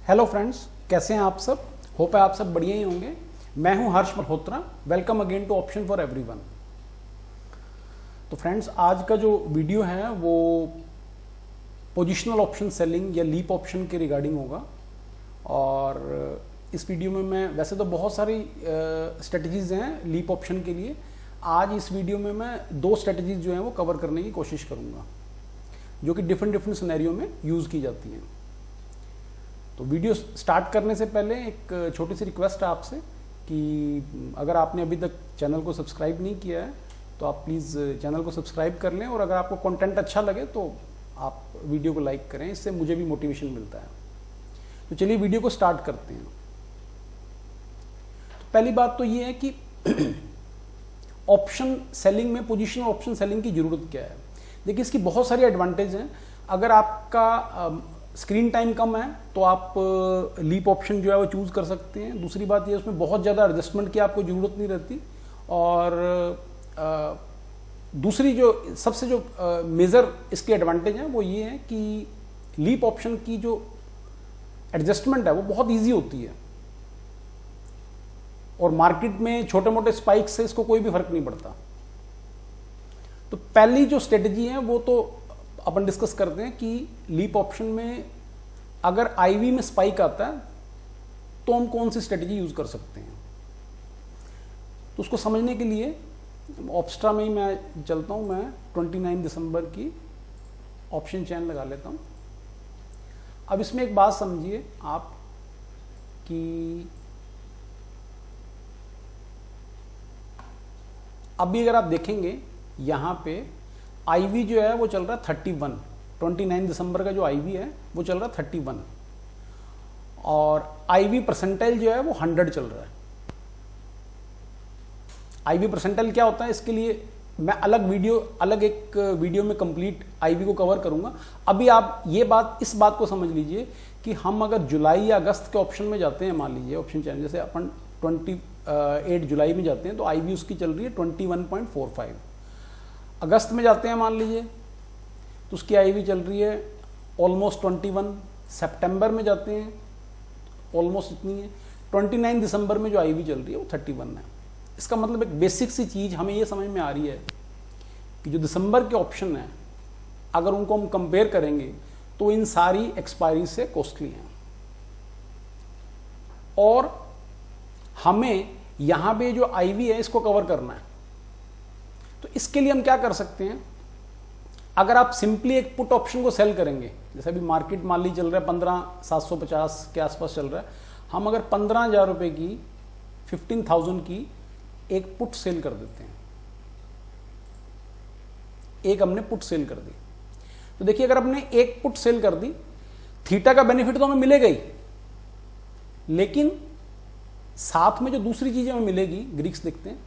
Hello friends, कैसे हैं आप सब। होप है आप सब बढ़िया ही होंगे। मैं हूं Harsh Malhotra. Welcome again to option for everyone. तो फ्रेंड्स, आज का जो वीडियो है वो पोजिशनल ऑप्शन सेलिंग या लीप ऑप्शन के रिगार्डिंग होगा। और इस वीडियो में मैं वैसे तो बहुत सारी स्ट्रेटजीज हैं लीप ऑप्शन के लिए। आज इस वीडियो में मैं दो स्ट्रेटजीज जो हैं वो कवर करने की कोशिश करूंगा, जो कि डिफरेंट सिनेरियो में यूज़ की जाती हैं। तो वीडियो स्टार्ट करने से पहले एक छोटी सी रिक्वेस्ट है आपसे कि अगर आपने अभी तक चैनल को सब्सक्राइब नहीं किया है तो आप प्लीज़ चैनल को सब्सक्राइब कर लें, और अगर आपको कंटेंट अच्छा लगे तो आप वीडियो को लाइक करें, इससे मुझे भी मोटिवेशन मिलता है। तो चलिए वीडियो को स्टार्ट करते हैं। तो पहली बात तो ये है कि ऑप्शन सेलिंग में पोजिशनल ऑप्शन सेलिंग की ज़रूरत क्या है। देखिए, इसकी बहुत सारी एडवांटेज हैं। अगर आपका स्क्रीन टाइम कम है तो आप लीप ऑप्शन जो है वो चूज़ कर सकते हैं। दूसरी बात ये, उसमें बहुत ज़्यादा एडजस्टमेंट की आपको ज़रूरत नहीं रहती। और दूसरी जो सबसे जो मेजर इसके एडवांटेज हैं वो ये है कि लीप ऑप्शन की जो एडजस्टमेंट है वो बहुत इजी होती है, और मार्केट में छोटे मोटे स्पाइक से इसको कोई भी फर्क नहीं पड़ता। तो पहली जो स्ट्रेटजी है वो तो अपन डिस्कस करते हैं कि लीप ऑप्शन में अगर आईवी में स्पाइक आता है तो हम कौन सी स्ट्रेटजी यूज कर सकते हैं। तो उसको समझने के लिए ऑप्स्ट्रा में ही मैं चलता हूं। मैं 29 दिसंबर की ऑप्शन चेन लगा लेता हूं। अब इसमें एक बात समझिए आप कि अभी अगर आप देखेंगे यहां पे आईवी जो है वो चल रहा है 31। 29 दिसंबर का जो आईवी है वो चल रहा है 31, और आईवी परसेंटाइल जो है वो 100 चल रहा है। आईवी परसेंटाइल क्या होता है, इसके लिए मैं अलग एक वीडियो में कंप्लीट आईवी को कवर करूंगा। अभी आप इस बात को समझ लीजिए कि हम अगर जुलाई या अगस्त के ऑप्शन में जाते हैं, मान लीजिए ऑप्शन चैन जैसे अपन 28 जुलाई में जाते हैं तो आईवी उसकी चल रही है 21.45। अगस्त में जाते हैं मान लीजिए तो उसकी आईवी चल रही है ऑलमोस्ट 21। सितंबर में जाते हैं ऑलमोस्ट इतनी है। 29 दिसंबर में जो आईवी चल रही है वो 31 है। इसका मतलब एक बेसिक सी चीज़ हमें ये समझ में आ रही है कि जो दिसंबर के ऑप्शन हैं अगर उनको हम कंपेयर करेंगे तो इन सारी एक्सपायरी से कॉस्टली हैं, और हमें यहां पे जो आईवी है इसको कवर करना है। तो इसके लिए हम क्या कर सकते हैं, अगर आप सिंपली एक पुट ऑप्शन को सेल करेंगे, जैसे अभी मार्केट मान ली चल रहा है 15,750 के आसपास चल रहा है, हम अगर 15,000 रुपए की 15,000 की एक पुट सेल कर देते हैं, एक हमने पुट सेल कर दी, तो देखिए अगर हमने एक पुट सेल कर दी, थीटा का बेनिफिट तो हमें मिलेगा ही, लेकिन साथ में जो दूसरी चीज हमें मिलेगी, ग्रीक्स देखते हैं,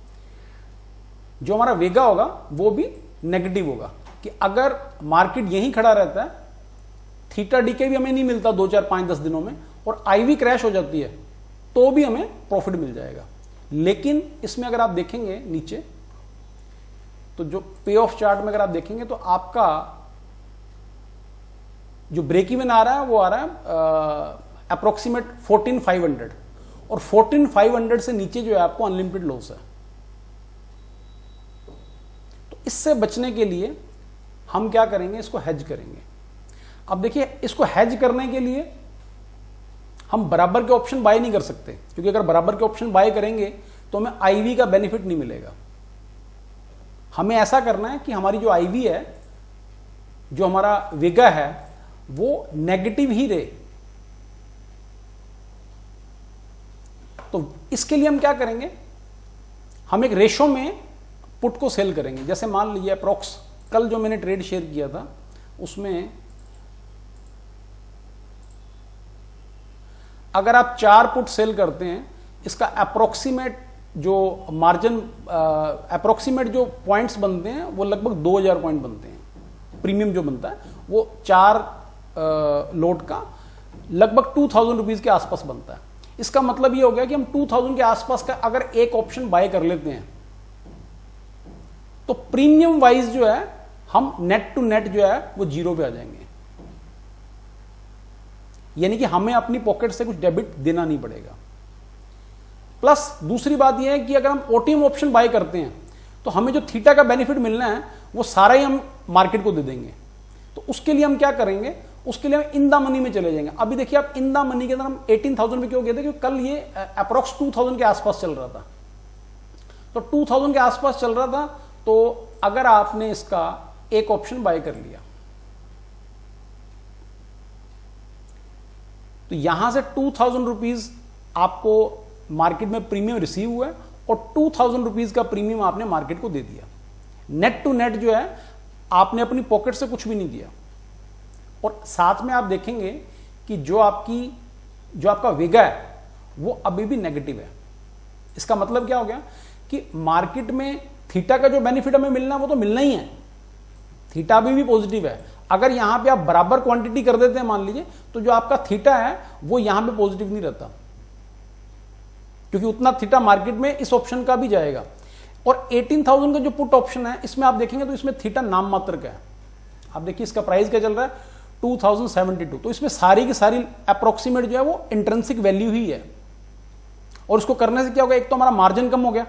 जो हमारा वेगा होगा वो भी नेगेटिव होगा। कि अगर मार्केट यहीं खड़ा रहता है, थीटा डीके भी हमें नहीं मिलता 2, 4, 5, 10 दिनों में, और आईवी क्रैश हो जाती है तो भी हमें प्रॉफिट मिल जाएगा। लेकिन इसमें अगर आप देखेंगे नीचे, तो जो पे ऑफ चार्ट में अगर आप देखेंगे तो आपका जो ब्रेक इवन आ रहा है वो आ रहा है अप्रोक्सीमेट 14,500, और 14,500 से नीचे जो है आपको अनलिमिटेड लॉस है। तो इससे बचने के लिए हम क्या करेंगे, इसको हेज करेंगे। अब देखिए, इसको हेज करने के लिए हम बराबर के ऑप्शन बाय नहीं कर सकते, क्योंकि अगर बराबर के ऑप्शन बाय करेंगे तो हमें आईवी का बेनिफिट नहीं मिलेगा। हमें ऐसा करना है कि हमारी जो आईवी है, जो हमारा वेगा है, वो नेगेटिव ही रहे। तो इसके लिए हम क्या करेंगे, हम एक रेशो में पुट को सेल करेंगे। जैसे मान लीजिए अप्रोक्स कल जो मैंने ट्रेड शेयर किया था उसमें अगर आप 4 पुट सेल करते हैं, इसका अप्रोक्सीमेट जो मार्जिन अप्रोक्सीमेट जो पॉइंट्स बनते हैं वो लगभग 2,000 पॉइंट बनते हैं। प्रीमियम जो बनता है वो 4 लोट का लगभग 2,000 रुपीज के आसपास बनता है। इसका मतलब ये हो गया कि हम 2,000 के आसपास का अगर एक ऑप्शन बाय कर लेते हैं तो प्रीमियम वाइज जो है हम नेट टू नेट जो है वो 0 पे आ जाएंगे। यानी कि हमें अपनी पॉकेट से कुछ डेबिट देना नहीं पड़ेगा। प्लस दूसरी बात यह है कि अगर हम ओटीएम ऑप्शन बाय करते हैं तो हमें जो थीटा का बेनिफिट मिलना है वो सारा ही हम मार्केट को दे देंगे। तो उसके लिए हम क्या करेंगे, उसके लिए हम इन द मनी में चले जाएंगे। अभी देखिए आप इन द मनी के अंदर हम 18,000 में क्यों गए थे, क्योंकि कल ये अप्रोक्स 2,000 के आसपास चल रहा था। तो 2,000 के आसपास चल रहा था, तो अगर आपने इसका एक ऑप्शन बाय कर लिया तो यहां से 2,000 रुपीज आपको मार्केट में प्रीमियम रिसीव हुआ है और 2,000 रुपीज का प्रीमियम आपने मार्केट को दे दिया। नेट टू नेट जो है आपने अपनी पॉकेट से कुछ भी नहीं दिया। और साथ में आप देखेंगे कि जो आपका वेगा है वो अभी भी नेगेटिव है। इसका मतलब क्या हो गया कि मार्केट में थीटा का जो बेनिफिट हमें मिलना है वो तो मिलना ही है, थीटा अभी भी पॉजिटिव है। अगर यहां पे आप बराबर क्वांटिटी कर देते हैं मान लीजिए, तो जो आपका थीटा है वो यहां पे पॉजिटिव नहीं रहता, क्योंकि उतना थीटा मार्केट में इस ऑप्शन का भी जाएगा। और 18,000 का जो पुट ऑप्शन है इसमें आप देखेंगे तो इसमें थीटा नाम मात्र का है। आप देखिए इसका प्राइस क्या चल रहा है 2072। तो इसमें सारी की सारी अप्रोक्सीमेट जो है वो इंट्रिंसिक वैल्यू ही है। और उसको करने से क्या होगा, एक तो हमारा मार्जिन कम हो गया।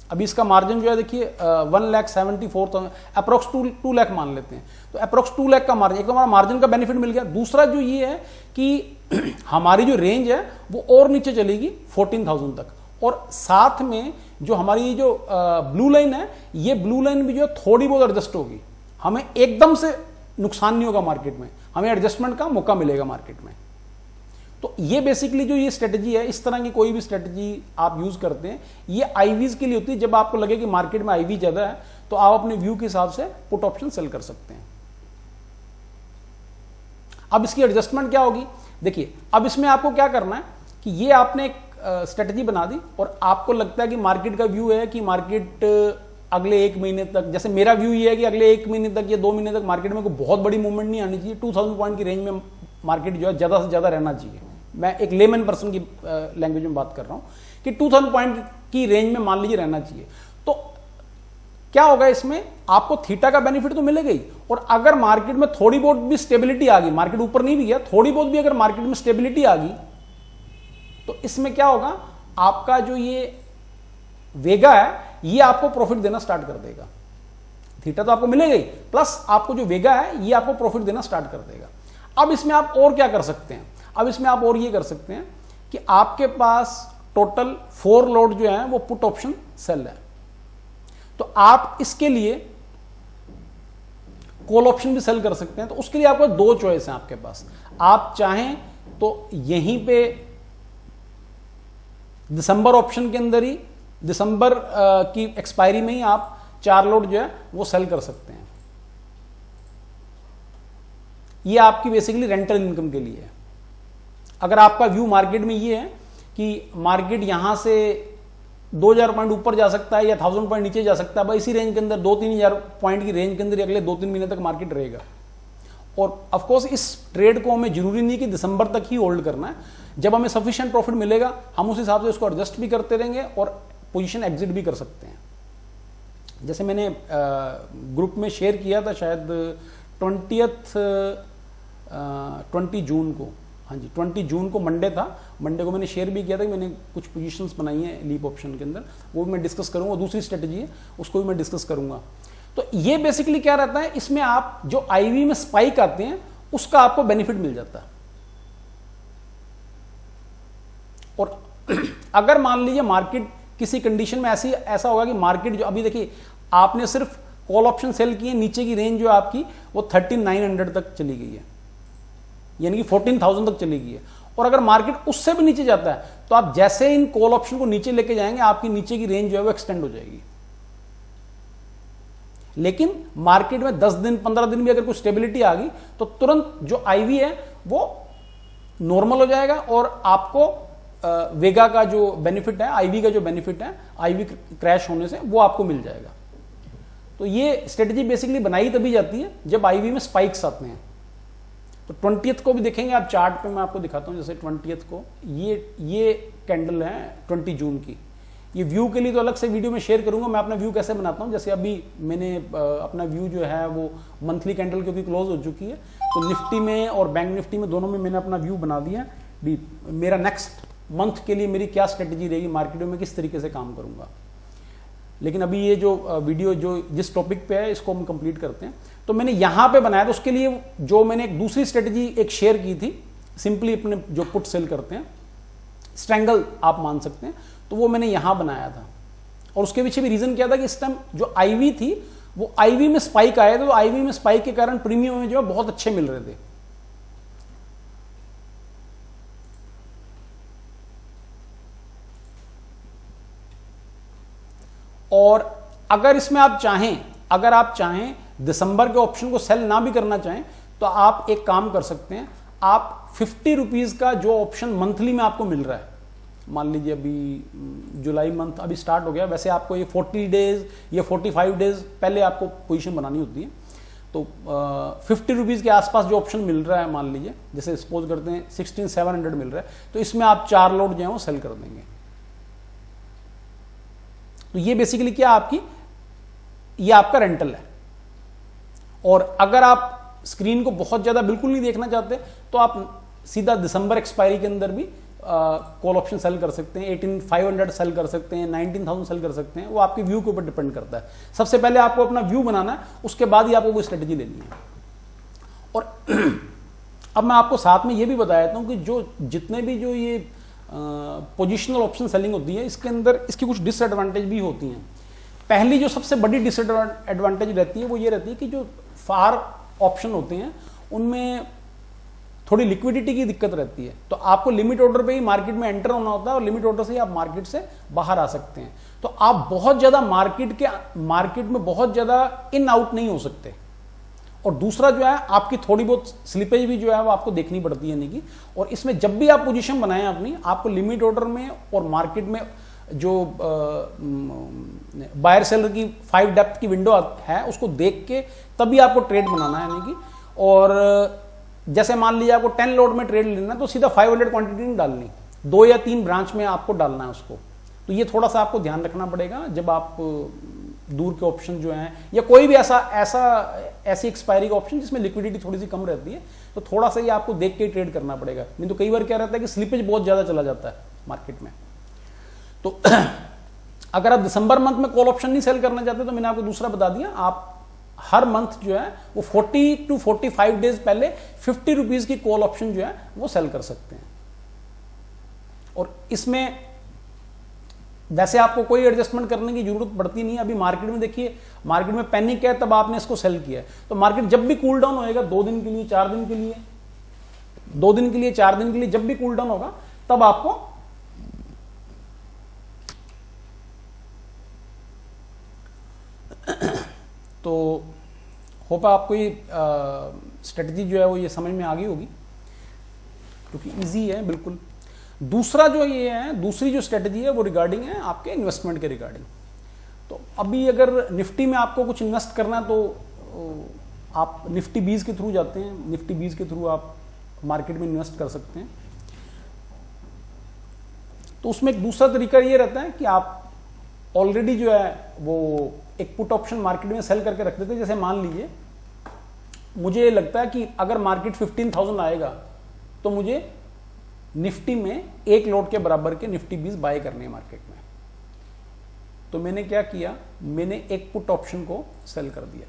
अभी इसका मार्जिन जो है देखिए 1,74,000 अप्रोक्स 2 लाख मान लेते हैं, तो अप्रोक्स 2 लाख का मार्जिन, एक तो हमारा मार्जिन का बेनिफिट मिल गया। दूसरा जो ये है कि हमारी जो रेंज है वो और नीचे चलेगी 14,000 तक। और साथ में जो हमारी जो ब्लू लाइन है, ये ब्लू लाइन भी जो है थोड़ी बहुत एडजस्ट होगी। हमें एकदम से नुकसान नहीं होगा मार्केट में, हमें एडजस्टमेंट का मौका मिलेगा मार्केट में। तो ये बेसिकली जो ये स्ट्रेटजी है, इस तरह की कोई भी स्ट्रेटजी आप यूज करते हैं, ये आईवीज के लिए होती है। जब आपको लगे कि मार्केट में आईवी ज्यादा है तो आप अपने व्यू के हिसाब से पुट ऑप्शन सेल कर सकते हैं। अब इसकी एडजस्टमेंट क्या होगी, देखिए अब इसमें आपको क्या करना है कि ये आपने एक स्ट्रेटजी बना दी और आपको लगता है कि मार्केट का व्यू है कि मार्केट अगले 1 महीने तक, जैसे मेरा व्यू ये है कि अगले 1 महीने तक या 2 महीने तक मार्केट में कोई बहुत बड़ी मूवमेंट नहीं आनी चाहिए। 2000 पॉइंट की रेंज में मार्केट जो है ज्यादा से ज्यादा रहना चाहिए। मैं एक लेमन पर्सन की लैंग्वेज में बात कर रहा हूं कि 2000 पॉइंट की रेंज में मान लीजिए रहना चाहिए। तो क्या होगा, इसमें आपको थीटा का बेनिफिट तो मिलेगा ही, और अगर मार्केट में थोड़ी बहुत भी स्टेबिलिटी आ गई, मार्केट ऊपर नहीं भी गया, थोड़ी बहुत भी अगर मार्केट में स्टेबिलिटी आ गई, तो इसमें क्या होगा, आपका जो ये वेगा है ये आपको प्रॉफिट देना स्टार्ट कर देगा। थीटा तो आपको मिलेगा ही, प्लस आपको जो वेगा है ये आपको प्रॉफिट देना स्टार्ट कर देगा। अब इसमें आप और क्या कर सकते हैं, अब इसमें आप और ये कर सकते हैं कि आपके पास टोटल 4 लॉट जो है वो पुट ऑप्शन सेल है, तो आप इसके लिए कॉल ऑप्शन भी सेल कर सकते हैं। तो उसके लिए आपको 2 चॉइस हैं आपके पास। आप चाहें तो यहीं पे दिसंबर ऑप्शन के अंदर ही, दिसंबर की एक्सपायरी में ही आप 4 लॉट जो है वो सेल कर सकते हैं। ये आपकी बेसिकली रेंटल इनकम के लिए है। अगर आपका व्यू मार्केट में ये है कि मार्केट यहां से 2000 पॉइंट ऊपर जा सकता है या 1000 पॉइंट नीचे जा सकता है, भाई इसी रेंज के अंदर 2-3 हजार पॉइंट की रेंज के अंदर अगले 2-3 महीने तक मार्केट रहेगा। और ऑफ कोर्स इस ट्रेड को हमें जरूरी नहीं कि दिसंबर तक ही होल्ड करना है। जब हमें सफिशिएंट प्रॉफिट मिलेगा हम उस हिसाब से उसको एडजस्ट भी करते रहेंगे और पोजीशन एग्जिट भी कर सकते हैं। जैसे मैंने ग्रुप में शेयर किया था शायद 20 जून को, हाँ जी 20 जून को मंडे था, मंडे को मैंने शेयर भी किया था कि मैंने कुछ पोजीशंस बनाई हैं लीप ऑप्शन के अंदर, वो भी मैं डिस्कस करूंगा। दूसरी स्ट्रेटजी है उसको भी मैं डिस्कस करूंगा। तो ये बेसिकली क्या रहता है, इसमें आप जो आईवी में स्पाइक आते हैं उसका आपको बेनिफिट मिल जाता है। और अगर मान लीजिए मार्केट किसी कंडीशन में ऐसा होगा कि मार्केट जो अभी देखिए आपने सिर्फ कॉल ऑप्शन सेल किए, नीचे की रेंज जो आपकी वो 3900 तक चली गई है, यानी कि 14,000 तक चली गई है। और अगर मार्केट उससे भी नीचे जाता है तो आप जैसे इन कॉल ऑप्शन को नीचे लेके जाएंगे आपकी नीचे की रेंज जो है वो एक्सटेंड हो जाएगी। लेकिन मार्केट में 10 दिन 15 दिन भी अगर कोई स्टेबिलिटी आ गई तो तुरंत जो आईवी है वो नॉर्मल हो जाएगा और आपको वेगा का जो बेनिफिट है, आईवी का जो बेनिफिट है आईवी क्रैश होने से, वो आपको मिल जाएगा। तो ये स्ट्रेटजी बेसिकली बनाई तभी जाती है जब आईवी में स्पाइक्स आते हैं। तो 20th को भी देखेंगे आप चार्ट पे, मैं आपको दिखाता हूं। जैसे 20th को ये कैंडल है 20 जून की। ये व्यू के लिए तो अलग से वीडियो में शेयर करूंगा मैं अपना व्यू कैसे बनाता हूं। जैसे अभी मैंने अपना व्यू जो है वो मंथली कैंडल क्योंकि क्लोज हो चुकी है, तो निफ्टी में और बैंक निफ्टी में दोनों में मैंने अपना व्यू बना दिया भी मेरा नेक्स्ट मंथ के लिए मेरी क्या स्ट्रेटजी रहेगी, मार्केट में किस तरीके से काम करूंगा। लेकिन अभी ये जो वीडियो जो जिस टॉपिक पे है इसको हम कंप्लीट करते हैं। तो मैंने यहां पे बनाया था, उसके लिए जो मैंने एक दूसरी स्ट्रेटजी एक शेयर की थी, सिंपली अपने जो पुट सेल करते हैं, स्ट्रैंगल आप मान सकते हैं, तो वो मैंने यहां बनाया था। और उसके पीछे भी रीजन क्या था कि इस टाइम जो आईवी थी वो आईवी में स्पाइक आए थे, तो आईवी में स्पाइक के कारण प्रीमियम में जो है बहुत अच्छे मिल रहे थे। और अगर इसमें आप चाहें, अगर आप चाहें दिसंबर के ऑप्शन को सेल ना भी करना चाहें तो आप एक काम कर सकते हैं, आप 50 रुपीज का जो ऑप्शन मंथली में आपको मिल रहा है, मान लीजिए अभी जुलाई मंथ अभी स्टार्ट हो गया, वैसे आपको ये 40 डेज या 45 डेज पहले आपको पोजीशन बनानी होती है, तो 50 रुपीज के आसपास जो ऑप्शन मिल रहा है, मान लीजिए जैसे सपोज करते हैं 16,700 मिल रहा है, तो इसमें आप 4 लॉट जो है वो सेल कर देंगे। तो ये बेसिकली क्या आपकी, ये आपका रेंटल है। और अगर आप स्क्रीन को बहुत ज्यादा बिल्कुल नहीं देखना चाहते तो आप सीधा दिसंबर एक्सपायरी के अंदर भी कॉल ऑप्शन सेल कर सकते हैं, 18,500 सेल कर सकते हैं, 19,000 सेल कर सकते हैं, वो आपके व्यू के ऊपर डिपेंड करता है। सबसे पहले आपको अपना व्यू बनाना है, उसके बाद ही आपको कोई स्ट्रेटजी लेनी है। और अब मैं आपको साथ में ये भी बता देता हूं कि जो जितने भी जो ये पोजिशनल ऑप्शन सेलिंग होती है, इसके अंदर इसकी कुछ डिसएडवांटेज भी होती हैं। पहली जो सबसे बड़ी डिसएडवांटेज रहती है वो ये रहती है कि जो फार ऑप्शन होते हैं उनमें थोड़ी लिक्विडिटी की दिक्कत रहती है, तो आपको लिमिट ऑर्डर पे ही मार्केट में एंटर होना होता है और लिमिट ऑर्डर से ही आप मार्केट से बाहर आ सकते हैं। तो आप बहुत ज्यादा मार्केट में बहुत ज्यादा इन आउट नहीं हो सकते। और दूसरा जो है आपकी थोड़ी बहुत स्लिपेज भी जो है वो आपको देखनी पड़ती है यानी कि, और इसमें जब भी आप पोजीशन बनाएं अपनी, आपको लिमिट ऑर्डर में और मार्केट में जो बायर सेलर की 5 डेप्थ की विंडो है उसको देख के तभी आपको ट्रेड बनाना है यानी कि। और जैसे मान लीजिए आपको 10 लॉट में ट्रेड लेना है तो सीधा 500 क्वांटिटी नहीं डालनी, 2 या 3 ब्रांच में आपको डालना है उसको। तो ये थोड़ा सा आपको ध्यान रखना पड़ेगा जब आप दूर के ऑप्शन जो हैं या कोई भी ऐसी एक्सपायरी का ऑप्शन जिसमें लिक्विडिटी थोड़ी सी कम रहती है, तो थोड़ा सा ये आपको देख के ट्रेड करना पड़ेगा। नहीं तो कई बार क्या रहता है कि स्लिपेज बहुत ज्यादा चला जाता है मार्केट में। तो अगर आप दिसंबर मंथ में कॉल ऑप्शन नहीं सेल करना चाहते तो मैंने आपको दूसरा बता दिया, आप हर मंथ जो है वो 40 to 45 डेज पहले 50 रुपीज की कॉल ऑप्शन जो है वो सेल कर सकते हैं। और इसमें वैसे आपको कोई एडजस्टमेंट करने की जरूरत पड़ती नहीं है। अभी मार्केट में देखिए, मार्केट में पैनिक है तब आपने इसको सेल किया है, तो मार्केट जब भी कूल डाउन होएगा 2 दिन के लिए 4 दिन के लिए 2 दिन के लिए 4 दिन के लिए जब भी कूल डाउन होगा तब आपको तो होप आपको ये स्ट्रेटजी जो है वो ये समझ में आ गई होगी, क्योंकि इजी है बिल्कुल। दूसरा जो ये है, दूसरी जो स्ट्रेटजी है वो रिगार्डिंग है आपके इन्वेस्टमेंट के रिगार्डिंग। तो अभी अगर निफ्टी में आपको कुछ इन्वेस्ट करना है तो आप निफ्टी 20 के थ्रू जाते हैं, निफ्टी 20 के थ्रू आप मार्केट में इन्वेस्ट कर सकते हैं। तो उसमें एक दूसरा तरीका ये रहता है कि आप ऑलरेडी जो है वो एक पुट ऑप्शन मार्केट में सेल करके रख देते हैं। जैसे मान लीजिए मुझे लगता है कि अगर मार्केट 15,000 आएगा तो मुझे निफ्टी में 1 लॉट के बराबर के निफ्टी 20 बाय करने हैं मार्केट में। तो मैंने क्या किया, मैंने एक पुट ऑप्शन को सेल कर दिया।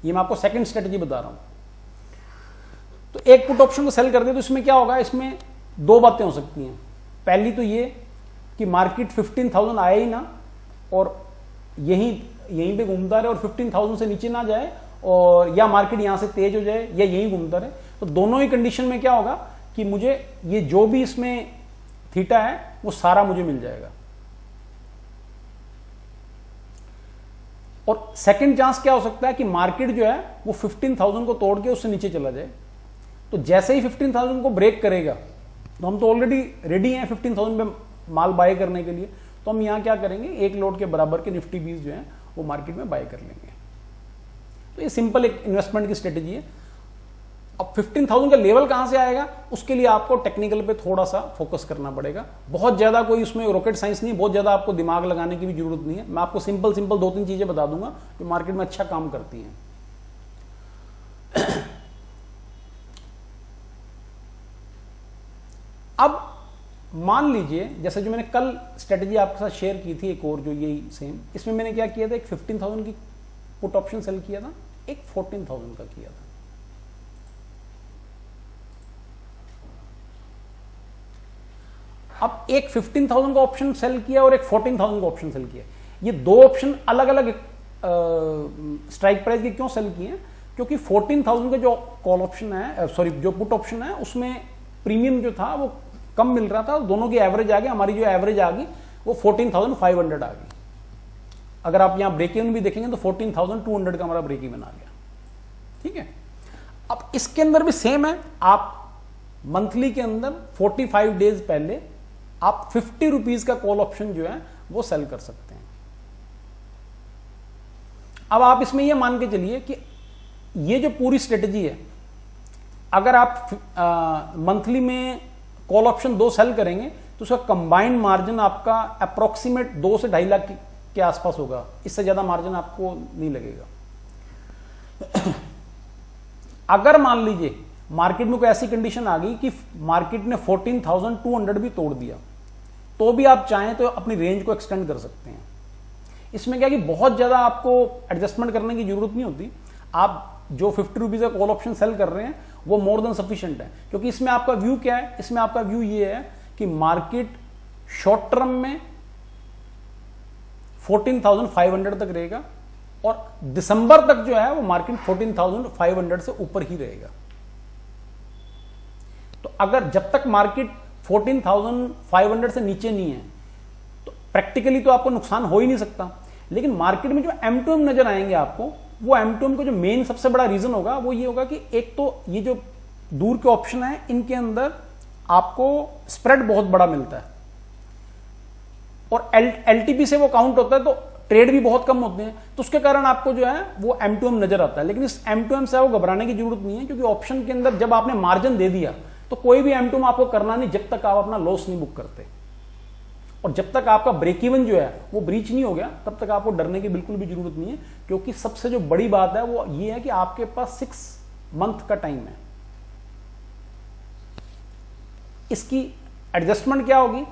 ये मैं आपको सेकंड स्ट्रेटजी बता रहा हूं। तो एक पुट ऑप्शन को सेल कर दिया तो इसमें क्या होगा, इसमें 2 बातें हो सकती हैं। पहली तो ये कि मार्केट 15,000 आए ही ना और यहीं पे घूमता रहे और 15,000 से नीचे ना जाए, और या मार्केट यहां से तेज हो जाए या यहीं घूमता रहे। तो दोनों ही कंडीशन में क्या होगा कि मुझे ये जो भी इसमें थीटा है वो सारा मुझे मिल जाएगा। और सेकंड चांस क्या हो सकता है कि मार्केट जो है वो 15,000 को तोड़ के उससे नीचे चला जाए। तो जैसे ही 15,000 को ब्रेक करेगा, तो हम तो ऑलरेडी रेडी हैं 15,000 पे माल बाय करने के लिए, तो हम यहां क्या करेंगे, 1 लॉट के बराबर के निफ्टी 20 जो है वो मार्केट में बाय कर लेंगे। तो ये सिंपल एक इन्वेस्टमेंट की स्ट्रेटजी है। अब 15,000 का लेवल कहां से आएगा, उसके लिए आपको टेक्निकल पे थोड़ा सा फोकस करना पड़ेगा। बहुत ज्यादा कोई उसमें रॉकेट साइंस नहीं, बहुत ज्यादा आपको दिमाग लगाने की भी जरूरत नहीं है। मैं आपको सिंपल 2-3 चीजें बता दूंगा जो मार्केट में अच्छा काम करती हैं। अब मान लीजिए जैसे जो मैंने कल स्ट्रेटेजी आपके साथ शेयर की थी, एक और जो यही सेम, इसमें मैंने क्या किया था, एक 15,000 की पुट ऑप्शन सेल किया था, एक 14,000 का किया था। अब एक 15,000 का ऑप्शन सेल किया और एक 14,000 का ऑप्शन सेल किया। ये दो ऑप्शन अलग अलग स्ट्राइक प्राइस के क्यों सेल किए हैं? क्योंकि 14,000 का जो कॉल ऑप्शन है, सॉरी जो पुट ऑप्शन है, उसमें प्रीमियम जो था वो कम मिल रहा था, दोनों की एवरेज आ गई, हमारी जो एवरेज आ गई वो 14,500 आ गई। अगर आप यहां ब्रेक इवन भी देखेंगे तो 14,200 का हमारा ब्रेक इवन आ गया। ठीक है, अब इसके अंदर भी सेम है, आप मंथली के अंदर 45 डेज पहले आप 50 रुपीज का कॉल ऑप्शन जो है वो सेल कर सकते हैं। अब आप इसमें यह मान के चलिए कि ये जो पूरी स्ट्रेटेजी है, अगर आप मंथली में कॉल ऑप्शन 2 सेल करेंगे तो उसका कंबाइंड मार्जिन आपका अप्रोक्सीमेट 2 से 2.5 लाख के आसपास होगा, इससे ज्यादा मार्जिन आपको नहीं लगेगा। अगर मान लीजिए मार्केट में कोई ऐसी कंडीशन आ गई कि मार्केट ने 14,200 भी तोड़ दिया, तो भी आप चाहें तो अपनी रेंज को एक्सटेंड कर सकते हैं। इसमें क्या कि बहुत ज्यादा आपको एडजस्टमेंट करने की जरूरत नहीं होती। आप जो 50 रुपीज का कॉल ऑप्शन सेल कर रहे हैं वो मोर देन सफिशिएंट है, क्योंकि इसमें आपका व्यू क्या है, इसमें आपका व्यू ये है कि मार्केट शॉर्ट टर्म में 14,500 तक रहेगा और दिसंबर तक जो है वो मार्केट 14,500 से ऊपर ही रहेगा। तो अगर जब तक मार्केट 14,500 से नीचे नहीं है तो प्रैक्टिकली तो आपको नुकसान हो ही नहीं सकता। लेकिन मार्केट में जो M2M नजर आएंगे आपको, वो M2M को जो मेन सबसे बड़ा रीजन होगा वो ये होगा कि एक तो ये जो दूर के ऑप्शन है इनके अंदर आपको स्प्रेड बहुत बड़ा मिलता है और LTP से वो काउंट होता है, तो ट्रेड भी बहुत कम होते हैं, तो उसके कारण आपको जो है वो M2M नजर आता है। लेकिन इस M2M से आपको घबराने की जरूरत नहीं है, क्योंकि ऑप्शन के अंदर जब आपने मार्जिन दे दिया तो कोई भी M2M आपको करना नहीं जब तक आप अपना लॉस नहीं बुक करते, और जब तक आपका ब्रेक इवन जो है वो ब्रीच नहीं हो गया तब तक आपको डरने की बिल्कुल भी जरूरत नहीं है। क्योंकि सबसे जो बड़ी बात है वो ये है कि आपके पास 6 मंथ का टाइम है। इसकी एडजस्टमेंट क्या होगी?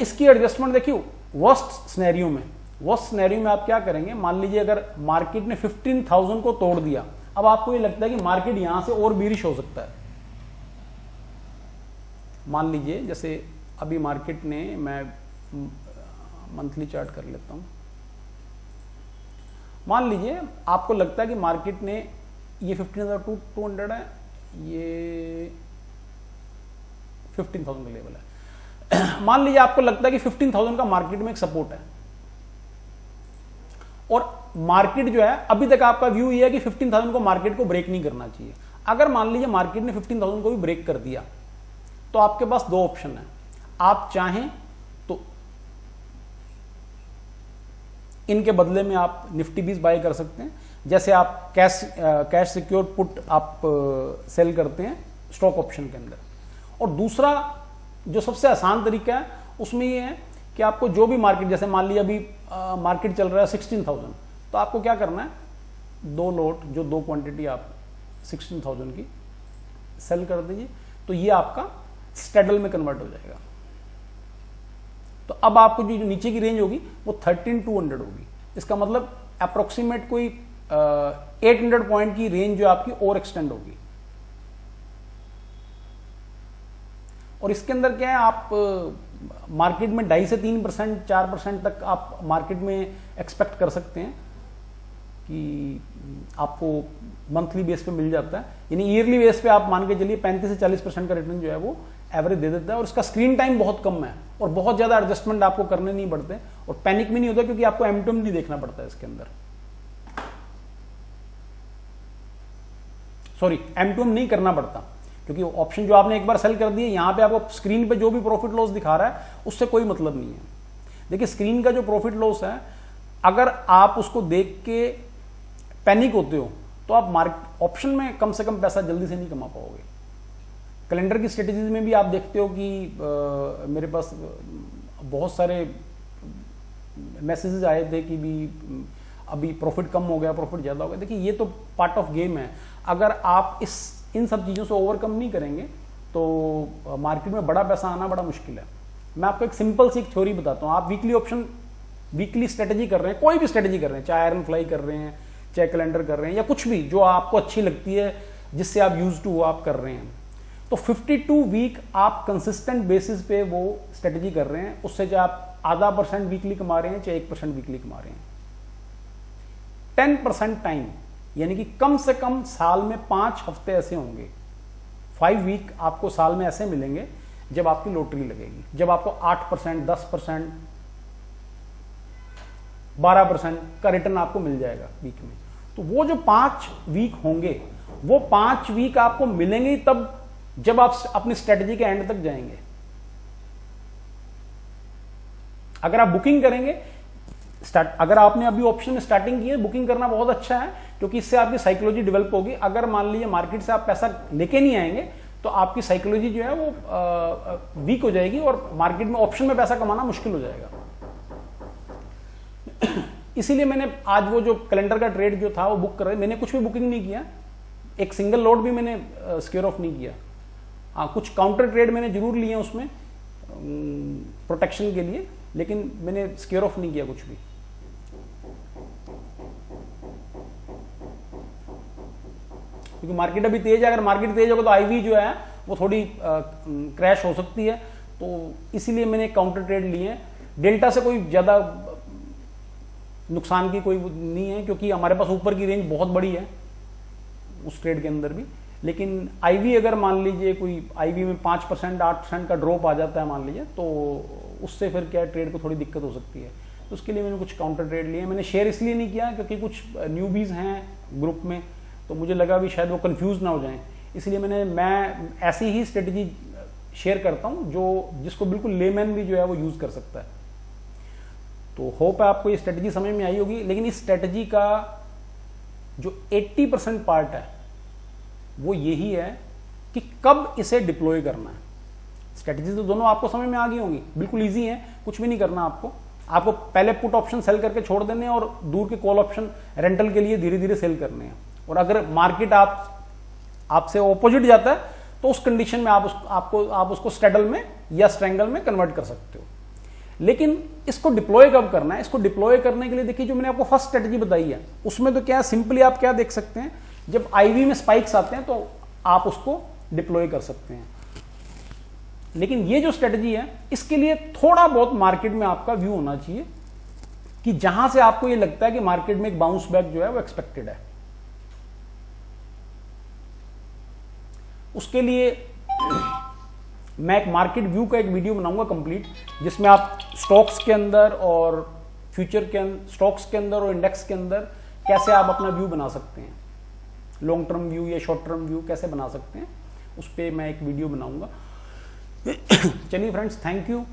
इसकी एडजस्टमेंट देखिए, वर्स्ट सिनेरियो में आप क्या करेंगे, मान लीजिए अगर मार्केट ने 15,000 को तोड़ दिया, अब आपको ये लगता है कि मार्केट यहां से और बीरिश हो सकता है। मान लीजिए जैसे अभी मार्केट ने, मैं मंथली चार्ट कर लेता हूं, मान लीजिए आपको लगता है कि मार्केट ने, ये 15,200 है, ये 15,000 का लेवल है। मान लीजिए आपको लगता है कि 15,000 का मार्केट में एक सपोर्ट है और मार्केट जो है, अभी तक आपका व्यू ये है कि 15,000 को मार्केट को ब्रेक नहीं करना चाहिए। अगर मान लीजिए मार्केट ने 15,000 को भी ब्रेक कर दिया तो आपके पास 2 ऑप्शन है। आप चाहें तो इनके बदले में आप निफ्टी 20 बाय कर सकते हैं, जैसे आप कैश सिक्योर पुट आप सेल करते हैं स्टॉक ऑप्शन के अंदर। और दूसरा जो सबसे आसान तरीका है उसमें ये है कि आपको जो भी मार्केट, जैसे मान लीजिए अभी मार्केट चल रहा है 16,000, तो आपको क्या करना है, 2 लॉट जो 2 क्वांटिटी आप 16,000 की सेल कर दीजिए, तो ये आपका स्ट्रेडल में कन्वर्ट हो जाएगा। तो अब आपको जो नीचे की रेंज होगी वो 13,200 होगी। इसका मतलब अप्रोक्सीमेट कोई 800 पॉइंट की रेंज जो आपकी और एक्सटेंड होगी। और इसके अंदर क्या है, आप मार्केट में 2.5 से 3%, 4% तक आप मार्केट में एक्सपेक्ट कर सकते हैं कि आपको मंथली बेस पे मिल जाता है। यानी ईयरली बेस पे आप मान के चलिए 35 से 40% का रिटर्न जो है वो एवरेज दे देता है। और इसका स्क्रीन टाइम बहुत कम है और बहुत ज्यादा एडजस्टमेंट आपको करने नहीं पड़ते और पैनिक भी नहीं होता, क्योंकि आपको M2M नहीं देखना पड़ता है इसके अंदर। सॉरी, M2M नहीं करना पड़ता, क्योंकि ऑप्शन जो आपने एक बार सेल कर दिए, यहां पे आपको स्क्रीन पे जो भी प्रॉफिट लॉस दिखा रहा है उससे कोई मतलब नहीं है। देखिए, स्क्रीन का जो प्रॉफिट लॉस है, अगर आप उसको देख के पैनिक होते हो तो आप ऑप्शन में कम से कम पैसा जल्दी से नहीं कमा पाओगे। कैलेंडर की स्ट्रेटेजीज में भी आप देखते हो कि मेरे पास बहुत सारे मैसेजेस आए थे कि भी अभी प्रॉफिट कम हो गया, प्रॉफिट ज्यादा हो गया। देखिए, ये तो पार्ट ऑफ गेम है। अगर आप इन सब चीज़ों से ओवरकम नहीं करेंगे तो मार्केट में बड़ा पैसा आना बड़ा मुश्किल है। मैं आपको एक सिंपल सी एक थ्योरी बताता हूँ। आप वीकली स्ट्रेटेजी कर रहे हैं, कोई भी स्ट्रेटेजी कर रहे हैं, चाहे आयरन फ्लाई कर रहे हैं, चाहे कैलेंडर कर रहे हैं, या कुछ भी जो आपको अच्छी लगती है, जिससे आप यूज टू आप कर रहे हैं, तो 52 वीक आप कंसिस्टेंट बेसिस पे वो स्ट्रेटेजी कर रहे हैं, उससे चाहे आप आधा % वीकली कमा रहे हैं, चाहे 1% वीकली कमा रहे हैं। 10% टाइम, यानी कि कम से कम साल में 5 हफ्ते ऐसे होंगे, 5 वीक आपको साल में ऐसे मिलेंगे जब आपकी लॉटरी लगेगी, जब आपको 8%, 10%, 12% का रिटर्न आपको मिल जाएगा वीक में। तो वो जो 5 वीक होंगे, वो 5 वीक आपको मिलेंगे तब जब आप अपनी स्ट्रेटेजी के एंड तक जाएंगे। अगर आप बुकिंग करेंगे, अगर आपने अभी ऑप्शन में स्टार्टिंग की है, बुकिंग करना बहुत अच्छा है, क्योंकि इससे आपकी साइकोलॉजी डेवलप होगी। अगर मान लीजिए मार्केट से आप पैसा लेके नहीं आएंगे तो आपकी साइकोलॉजी जो है वो वीक हो जाएगी और मार्केट में ऑप्शन में पैसा कमाना मुश्किल हो जाएगा। इसीलिए मैंने आज वो जो कैलेंडर का ट्रेड जो था वो बुक कर रहे, मैंने कुछ भी बुकिंग नहीं किया, एक सिंगल लॉट भी मैंने स्क्योर ऑफ नहीं किया। हाँ, कुछ काउंटर ट्रेड मैंने जरूर लिए उसमें प्रोटेक्शन के लिए, लेकिन मैंने स्क्योर ऑफ नहीं किया कुछ भी। क्योंकि मार्केट अभी तेज है, अगर मार्केट तेज होगा तो आईवी जो है वो थोड़ी क्रैश हो सकती है, तो इसीलिए मैंने काउंटर ट्रेड लिए हैं। डेल्टा से कोई ज्यादा नुकसान की कोई नहीं है, क्योंकि हमारे पास ऊपर की रेंज बहुत बड़ी है उस ट्रेड के अंदर भी। लेकिन आईवी अगर मान लीजिए कोई आईवी में 5%, 8% का ड्रॉप आ जाता है मान लीजिए, तो उससे फिर क्या ट्रेड को थोड़ी दिक्कत हो सकती है। तो उसके लिए मैंने कुछ काउंटर ट्रेड लिए। मैंने शेयर इसलिए नहीं किया क्योंकि कुछ न्यूबीज हैं ग्रुप में, तो मुझे लगा भी शायद वो कंफ्यूज ना हो जाएं, इसलिए मैं ऐसी ही स्ट्रेटेजी शेयर करता हूं जिसको बिल्कुल लेमैन भी जो है वो यूज कर सकता है। तो होप है आपको ये स्ट्रेटेजी समझ में आई होगी। लेकिन इस स्ट्रेटेजी का जो 80% पार्ट है वो यही है कि कब इसे डिप्लॉय करना है। स्ट्रेटेजी तो दोनों आपको समझ में आ गई होंगी, बिल्कुल इजी है, कुछ भी नहीं करना आपको पहले पुट ऑप्शन सेल करके छोड़ देने हैं और दूर के कॉल ऑप्शन रेंटल के लिए धीरे धीरे सेल करने हैं। और अगर मार्केट आपसे ऑपोजिट जाता है तो उस कंडीशन में आप उसको स्ट्रेडल में या स्ट्रेंगल में कन्वर्ट कर सकते हो। लेकिन इसको डिप्लॉय कब करना है? इसको डिप्लॉय करने के लिए देखिए, जो मैंने आपको फर्स्ट स्ट्रेटेजी बताई है उसमें तो क्या है, सिंपली आप क्या देख सकते हैं, जब आईवी में स्पाइक्स आते हैं तो आप उसको डिप्लॉय कर सकते हैं। लेकिन ये जो स्ट्रेटेजी है इसके लिए थोड़ा बहुत मार्केट में आपका व्यू होना चाहिए कि जहां से आपको ये लगता है कि मार्केट में एक बाउंस बैक जो है वो एक्सपेक्टेड है। उसके लिए मैं एक मार्केट व्यू का एक वीडियो बनाऊंगा कंप्लीट, जिसमें आप स्टॉक्स के अंदर और फ्यूचर के स्टॉक्स के अंदर और इंडेक्स के अंदर कैसे आप अपना व्यू बना सकते हैं, लॉन्ग टर्म व्यू या शॉर्ट टर्म व्यू कैसे बना सकते हैं, उस पर मैं एक वीडियो बनाऊंगा। चलिए फ्रेंड्स, थैंक यू।